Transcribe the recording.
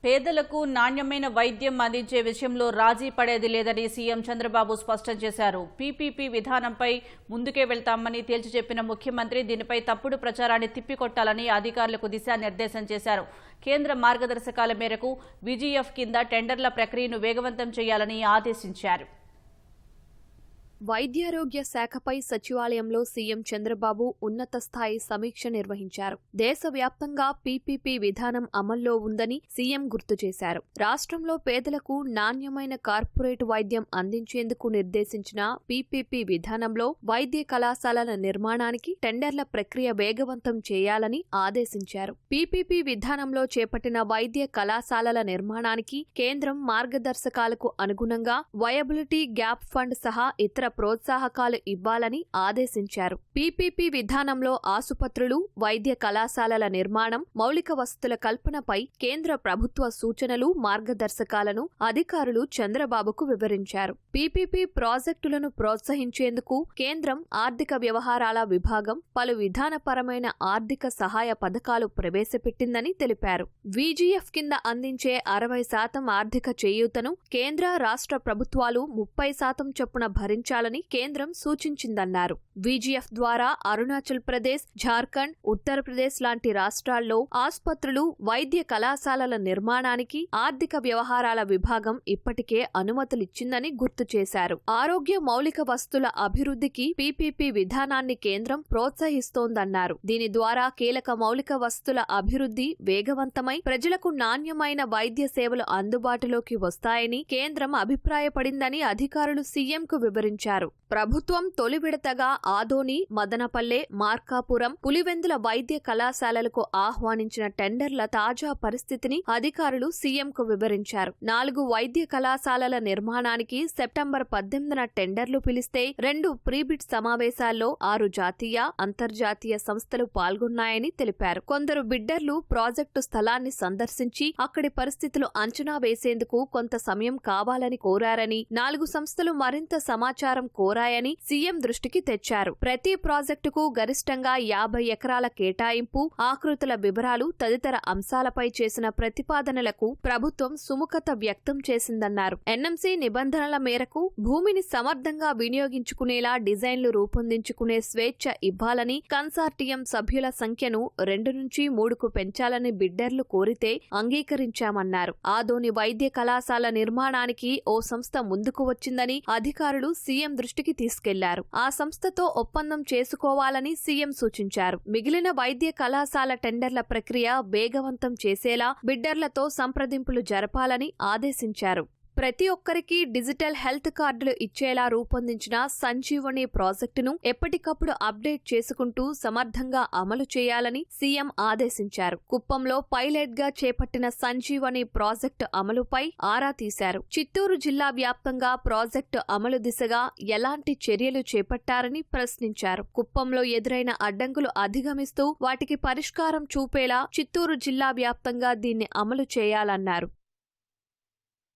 పేదలకు నాణ్యమైన వైద్యం అందించే విషయంలో రాజీ పడేది లేదని సీఎం చంద్రబాబు స్పష్టం చేశారు. పీపీపీ విధానంపై ముందుకే వెళ్తామని తేల్చి చెప్పిన ముఖ్యమంత్రి దీనిపై తప్పుడు ప్రచారాన్ని తిప్పికొట్టాలని అధికారులకు దిశానిర్దేశం చేశారు. కేంద్ర మార్గదర్శకాల మేరకు విజిఎఫ్ కింద టెండర్ల ప్రక్రియను వేగవంతం చేయాలని ఆదేశించారు. వైద్యారోగ్య శాఖపై సచివాలయంలో సీఎం చంద్రబాబు ఉన్నత స్థాయి సమీక్ష నిర్వహించారు. దేశవ్యాప్తంగా పీపీపీ విధానం అమల్లో ఉందని సీఎం గుర్తు చేశారు. రాష్ట్రంలో పేదలకు నాణ్యమైన కార్పొరేట్ వైద్యం అందించేందుకు నిర్దేశించిన పీపీపీ విధానంలో వైద్య కళాశాలల నిర్మాణానికి టెండర్ల ప్రక్రియ వేగవంతం చేయాలని ఆదేశించారు. పీపీపీ విధానంలో చేపట్టిన వైద్య కళాశాలల నిర్మాణానికి కేంద్రం మార్గదర్శకాలకు అనుగుణంగా వయబిలిటీ గ్యాప్ ఫండ్ సహా ఇతర ప్రోత్సాహకాలు ఇవ్వాలని ఆదేశించారు. పీపీపీ విధానంలో ఆసుపత్రులు, వైద్య కళాశాలల నిర్మాణం, మౌలిక వసతుల కల్పనపై కేంద్ర ప్రభుత్వ సూచనలు, మార్గదర్శకాలను అధికారులు చంద్రబాబుకు వివరించారు. పీపీపీ ప్రాజెక్టులను ప్రోత్సహించేందుకు కేంద్రం ఆర్థిక వ్యవహారాల విభాగం పలు విధానపరమైన ఆర్థిక సహాయ పథకాలు ప్రవేశపెట్టిందని తెలిపారు. విజిఎఫ్ కింద అందించే 60% ఆర్థిక చేయూతను కేంద్ర, రాష్ట్ర ప్రభుత్వాలు 30% చొప్పున భరించాలని కేంద్రం సూచించిందన్నారు. విజిఎఫ్ ద్వారా అరుణాచల్ ప్రదేశ్, ఝార్ఖండ్, ఉత్తరప్రదేశ్ లాంటి రాష్ట్రాల్లో ఆసుపత్రులు, వైద్య కళాశాలల నిర్మాణానికి ఆర్థిక వ్యవహారాల విభాగం ఇప్పటికే అనుమతులిచ్చిందని గుర్తు చేశారు. ఆరోగ్య మౌలిక వస్తుల అభివృద్ధికి పీపీపీ విధానాన్ని కేంద్రం ప్రోత్సహిస్తోందన్నారు. దీని ద్వారా కీలక మౌలిక వస్తుల అభివృద్ధి వేగవంతమై ప్రజలకు నాణ్యమైన వైద్య సేవలు అందుబాటులోకి వస్తాయని కేంద్రం అభిప్రాయపడిందని అధికారులు సీఎంకు వివరించారు. ప్రభుత్వం తొలి విడతగా ఆదోని, మదనపల్లె, మార్కాపురం, పులివెందుల వైద్య కళాశాలలకు ఆహ్వానించిన టెండర్ల తాజా పరిస్థితిని అధికారులు సీఎంకు వివరించారు. 4 వైద్య కళాశాలల నిర్మాణానికి సెప్టెంబర్ 18న టెండర్లు పిలిస్తే 2 ప్రీబిడ్ సమావేశాల్లో 6 జాతీయ, అంతర్జాతీయ సంస్థలు పాల్గొన్నాయని తెలిపారు. కొందరు బిడ్డర్లు ప్రాజెక్టు స్థలాన్ని సందర్శించి అక్కడి పరిస్థితులు అంచనా వేసేందుకు కొంత సమయం కావాలని కోరారని, 4 సంస్థలు మరింత సమాచారం కోరాయని సీఎం దృష్టికి తెచ్చారు. ప్రతి ప్రాజెక్టుకు గరిష్టంగా 50 ఎకరాల కేటాయింపు, ఆకృతుల వివరాలు తదితర అంశాలపై చేసిన ప్రతిపాదనలకు ప్రభుత్వం సుముఖత వ్యక్తం చేసిందన్నారు. ఎన్ఎంసీ నిబంధనల మేరకు భూమిని సమర్థంగా వినియోగించుకునేలా డిజైన్లు రూపొందించుకునే స్వేచ్ఛ ఇవ్వాలని, కన్సార్టియం సభ్యుల సంఖ్యను 2 నుంచి 3కు పెంచాలని బిడ్డర్లు కోరితే అంగీకరించామన్నారు. ఆదోని వైద్య కళాశాల నిర్మాణానికి ఓ సంస్థ ముందుకు వచ్చిందని అధికారులు సీఎం దృష్టికి తీసుకెళ్లారు. ఆ సంస్థతో ఒప్పందం చేసుకోవాలని సీఎం సూచించారు. మిగిలిన వైద్య కళాశాల టెండర్ల ప్రక్రియ వేగవంతం చేసేలా బిడ్డర్లతో సంప్రదింపులు జరపాలని ఆదేశించారు. ప్రతి ఒక్కరికి డిజిటల్ హెల్త్ కార్డులు ఇచ్చేలా రూపొందించిన సంజీవని ప్రాజెక్టును ఎప్పటికప్పుడు అప్డేట్ చేసుకుంటూ సమర్థంగా అమలు చేయాలని సీఎం ఆదేశించారు. కుప్పంలో పైలట్ గా చేపట్టిన సంజీవని ప్రాజెక్టు అమలుపై ఆరా తీశారు. చిత్తూరు జిల్లా వ్యాప్తంగా ప్రాజెక్టు అమలు దిశగా ఎలాంటి చర్యలు చేపట్టారని ప్రశ్నించారు. కుప్పంలో ఎదురైన అడ్డంకులు అధిగమిస్తూ వాటికి పరిష్కారం చూపేలా చిత్తూరు జిల్లా వ్యాప్తంగా దీన్ని అమలు చేయాలన్నారు.